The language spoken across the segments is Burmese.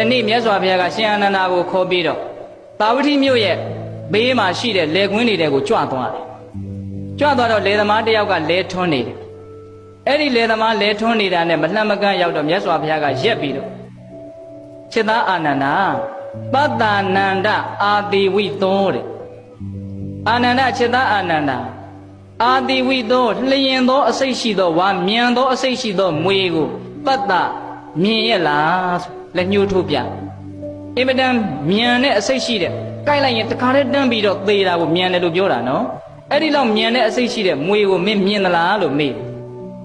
နေ့မြတ်စွာဘုရားကရှင်အာနန္ဒာကိုခေါ်ပြီးတော့သာဝတိမြို့ရဲ့ဘေးမှာရှိတဲ့လယ်ကွင်းတွေကိုကြွသွားတယ်ကြွသွားတော့လယ်သမားတစ်ယောက်ကလယ်ထွန်းနေတယ်အဲ့ဒီလယ်သမားလယ်ထွန်းနေတာနဲ့မလှမ်းမကန့်ရောက်တော့မြတ်စွာဘုရားကရက်ပြီးတော့ခြေသားအာနန္ဒာပတ္တနန္ဒအာတိဝိသောတဲ့အာနန္ဒခြေသားအာနန္ဒာအာတိဝိသောလျင်သောအစိတ်ရှိသောဝါမြန်သောအစိတ်ရှိသောမွေကိုပတ္တမြင်ရဲ့လားဆိုလက်ညှိုးထိုးပြအင်မတန်မြန်တဲ့အစိတ်ရှိတဲ့ကိုက်လိုက်ရင်တခါတည်းတန်းပြီးတော့သေတာကိုမြန်တယ်လို့ပြောတာနော်အဲ့ဒီလောက်မြန်တဲ့အစိတ်ရှိတဲ့မွေကိုမင်းမြင်သလားလို့မေး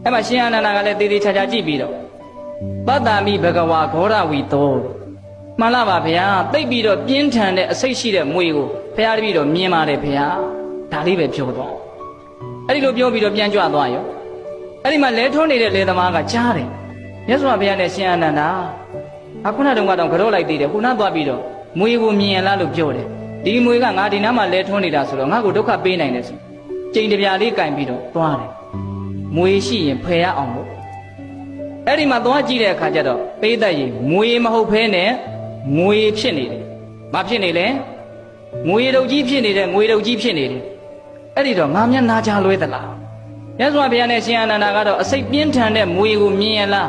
အဲ့မှာရှင်အာနန္ဒာကလည်းသေသေးချာချာကြည့်ပြီးတော့ပတ္တမိဘဂဝါဂေါရဝီသောမှန်လားပါဗျာတိတ်ပြီးတော့ပြင်းထန်တဲ့အစိတ်ရှိတဲ့မွေကိုဘုရားတပည့်တော်မြင်ပါတယ်ဗျာဒါလေးပဲပြောတော့အဲ့ဒီလိုပြောပြီးတော့ပြန်ကြွသွားရောအဲ့ဒီမှာလဲထုံးနေတဲ့လေသမားကကြားတယ်မြတ်စွာဘုရားနဲ့ရှင်အာနန္ဒာအခုနတုန်းကတော့ကြော့လိုက်သေးတယ်ခုနသွားပြီးတော့မွေကိုမြင်ရလားလို့ပြောတယ်ဒီမွေကငါဒီနားမှာလဲထုံးနေတာဆိုတော့ငါ့ကိုဒုက္ခပေးနိုင်တယ်ဆိုကြိမ်တပြားလေးကင်ပြီးတော့သွားတယ်မွေရှိရင်ဖယ်ရအောင်လို့အဲ့ဒီမှာသွားကြည့်တဲ့အခါကျတော့ပေးတတ်ရင်မွေမဟုတ်ဖဲနဲ့ငွေဖြစ်နေတယ်ဘာဖြစ်နေလဲငွေတုပ်ကြီးဖြစ်နေတယ်ငွေတုပ်ကြီးဖြစ်နေတယ်အဲ့ဒီတော့ငါမျက်နာချလွဲသလားမြတ်စွာဘုရားနဲ့ရှင်အာနန္ဒာကတော့အစိတ်ပြင်းထန်တဲ့မွေကိုမြင်ရလား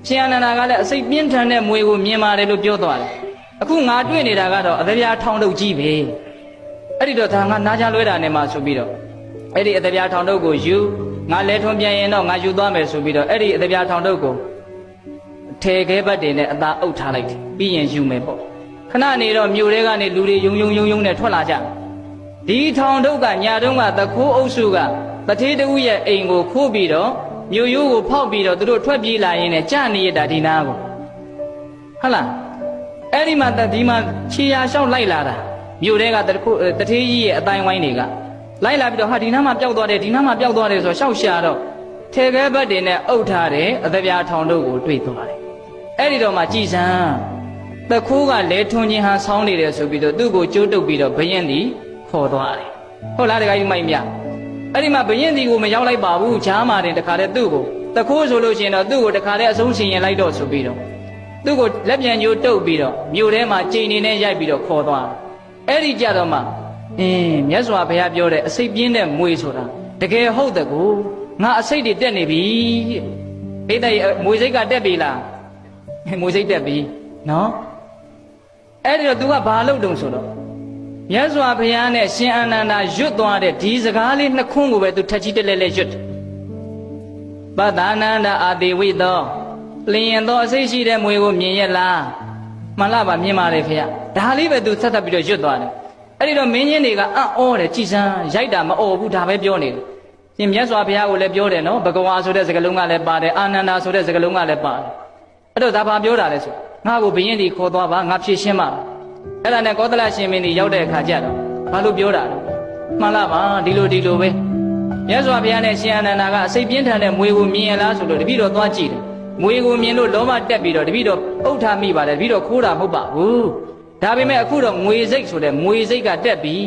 ရှင်အာနန္ဒာကလည်းအစိတ်ပြင်းထန်တဲ့မွေကိုမြင်ပါတယ်လို့ပြောသွားတယ်အခုငါတွေ့နေတာကတော့အသပြားထောင်တုပ်ကြီးပဲအဲ့ဒီတော့ဒါငါနာချလွဲတာနဲ့မှဆိုပြီးတော့အဲ့ဒီအသပြားထောင်တုပ်ကိုယူငါလဲထွန်းပြန်ရင်တော့ငါယူသွားမယ်ဆိုပြီးတော့အဲ့ဒီအသပြားထောင်တုပ်ကိုထေခဲဘတ်တွေနဲ့အသာအုပ်ထားလိုက်တယ်ပြီးရင်ယူမယ်ပေါ့ခဏနေတော့မြို့ထဲကနေလူတွေယုံနဲ့ထွက်လာကြဒီထောင်တုပ်ကညာတုန်းကသခိုးအုပ်စုကတထေးတူရဲ့အိမ်ကိုခိုးပြီးတော့မြို့ရိုးကိုဖောက်ပြီးတော့သူတို့ထွက်ပြေးလာရင်းနဲ့ကြာနေရတာဒီနာကိုဟုတ်လားအဲ့ဒီမှာဒီမှာခြေရာလျှောက်လိုက်လာတာမြို့ထဲကတထေးကြီးရဲ့အတိုင်းဝိုင်းတွေကလိုက်လာပြီးတော့ဟာဒီနားမှာပျောက်သွားတယ်ဒီနားမှာပျောက်သွားတယ်ဆိုတော့ရှောက်ရှာတော့ထေခဲဘတ်တွေနဲ့အုပ်ထားတယ်အသပြားထောင်တုပ်ကိုတွေ့သွားတယ်အဲ့ဒီတော့မှကြည်စမ်းတခိုးကလဲထွန်းခြင်းဟာဆောင်းနေတယ်ဆိုပြီးတော့သူ့ကိုကြိုးတုပ်ပြီးတော့ဘယင်းသည်ခေါ်သွားတယ်ဟုတ်လားတခါကြီးမိုက်မြအဲ့ဒီမှာဘယင်းသည်ကိုမရောက်လိုက်ပါဘူးဂျားမာတင်တခါတည်းသူ့ကိုတခိုးဆိုလို့ရှိရင်တော့သူ့ကိုတခါတည်းအဆုံးစီရင်လိုက်တော့ဆိုပြီးတော့သူ့ကိုလက်ပြန်ကြိုးတုပ်ပြီးတော့မြို့ထဲမှာကြိမ်နေနဲ့ရိုက်ပြီးတော့ခေါ်သွားအဲ့ဒီကြတော့မှမြတ်စွာဘုရားပြောတဲ့အစိတ်ပြင်းတဲ့မွေဆိုတာတကယ်ဟုတ်တဲ့ကိုငါအစိတ်တွေတက်နေပြီတဲ့ဘိသိက်မွေစိတ်ကတက်ပြီလားမွေစိတ်တက်ပြီနော်အဲ့ဒီတော့ तू ကဘာလုပ်တုံဆိုတော့မြတ်စွာဘုရားနဲ့ရှင်အာနန္ဒာရွတ်သွားတဲ့ဒီစကားလေးနှစ်ခွန်းကိုပဲ तू ထက်ကြီးတက်လဲရွတ်တယ်ပတ္တနန္ဒအာတိဝိသောလျင်သောအစိတ်ရှိတဲ့မွေကိုမြင်ရလားမှန်လားပါမြင်ပါတယ်ဖေ။ဒါလေးပဲ तू ဆက်သက်ပြီးတော့ရွတ်သွားတယ်အဲ့ဒီတော့မင်းကြီးတွေကအံ့ဩတယ်ကြည်စမ်းရိုက်တာမအော်ဘူးဒါပဲပြောနေတယ်ရှင်မြတ်စွာဘုရားကိုလည်းပြောတယ်နော်ဘဂဝါဆိုတဲ့စကားလုံးကလည်းပါတယ်အာနန္ဒာဆိုတဲ့စကားလုံးကလည်းပါတယ်အဲ့တော့ဒါဘာပြောတာလဲဆိုငါ့ကိုဘယင်းဒီခေါ်သွားပါငါဖြည့်ရှင်းပါအဲ့ဒါနဲ့ကောသလရှင်မင်းဒီရောက်တဲ့အခါကျတော့ဘာလို့ပြောတာလဲမှန်လားပါဒီလိုပဲမြတ်စွာဘုရားနဲ့ရှင်အာနန္ဒာကအစိတ်ပြင်းထန်တဲ့မွေကိုမြင်ရလားဆိုတော့တပည့်တော်သွားကြည့်တယ်မွေကိုမြင်လို့လောဘတက်ပြီးတော့တပည့်တော်အုပ်ထားမိပါတယ်တပည့်တော်ခိုးတာမဟုတ်ပါဘူးဒါပေမဲ့အခုတော့ငွေစိတ်ဆိုတဲ့မွေစိတ်ကတက်ပြီ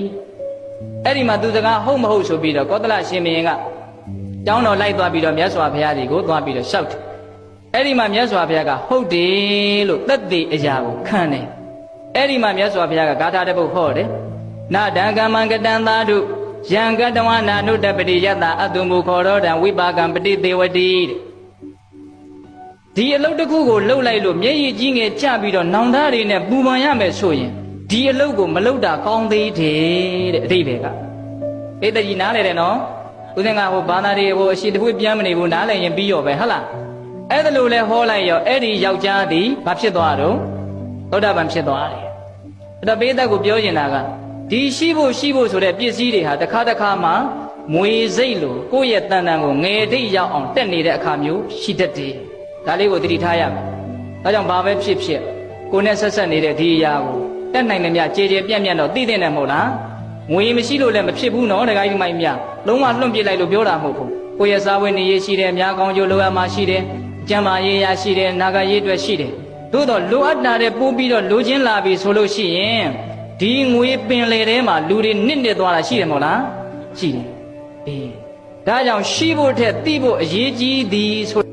းအဲ့ဒီမှာသူစကားဟုတ်မဟုတ်ဆိုပြီးတော့ကောသလရှင်မင်းကကျောင်းတော်လိုက်သွားပြီးတော့မြတ်စွာဘုရားကြီးကိုသွားပြီးတော့ရှောက်တယ်အဲ့ဒီမှာမြတ်စွာဘုရားကဟုတ်တယ်လို့သက်သေအရာကိုခံတယ်အဲ့ဒီမှာမြတ်စွာဘုရားကဂါထာတစ်ပုဒ်ဟောတယ်နာဒံကမ္မံကတံသာဓုယံကတဝနာနုတ္တပတိယတ္တအတုမူခောရောတံဝိပါကံပတိသေဝတိတဲ့ဒီအလုပ်တစ်ခုကိုလှုပ်လိုက်လို့မျက်ရည်ကြီးငယ်ကျပြီးတော့နောင်တတွေနဲ့ပူပန်ရမယ်ဆိုရင်ဒီအလုပ်ကိုမလုပ်တာကောင်းသေးတယ်တဲ့အဓိပ္ပာယ်ကအေးတကြီးနားလေတယ်နော်ဦးဇင်းကဟိုဘာသာတွေဟိုအရှိတပွေးပြန်မနေဘူးနားလည်ရင်ပြီးရောပဲဟုတ်လားအဲ့ဒါလို့လဲဟောလိုက်ရောအဲ့ဒီယောက်ျားသည်ဘာဖြစ်သွားတော့သောတာပန်ဖြစ်သွားတယ်အဲ့တော့ဘေးသက်ကိုပြောနေတာကဒီရှိဖို့ဆိုတဲ့ပစ္စည်းတွေဟာတစ်ခါမှမွေစိတ်လို့ကိုယ့်ရဲ့တန်တန်ကိုငယ်တိတ်ရောက်အောင်တက်နေတဲ့အခါမျိုးရှိတတ်တယ်ဒါလေးကိုသတိထားရမယ်ဒါကြောင့်ဘာပဲဖြစ်ကိုနဲ့ဆက်နေတဲ့ဒီအရာကိုတက်နိုင်တယ်များကြေပြန့်တော့သိတဲ့နဲ့မဟုတ်လားငွေမရှိလို့လည်းမဖြစ်ဘူးနော်တခါကြီးမိုင်းများလုံးဝလွန့်ပြစ်လိုက်လို့ပြောတာမဟုတ်ဘူးကိုယ့်ရဲ့စားဝတ်နေရေးရှိတယ်အများကောင်းကျိုးလိုအပ်မှရှိတယ်ကျမ်းမာရေးရရှိတယ်နာဂရေးအတွက်ရှိတယ်သို့တော့လိုအပ်တာတဲ့ပို့ပြီးတော့လိုချင်လာပြီဆိုလို့ရှိရင်ဒီငွေပင်လေထဲမှာလူတွေနှစ်သွားတာရှိတယ်မဟုတ်လားရှိတယ်ဒါကြောင့်ရှိဖို့ထက်သိဖို့အရေးကြီးသည်ဆို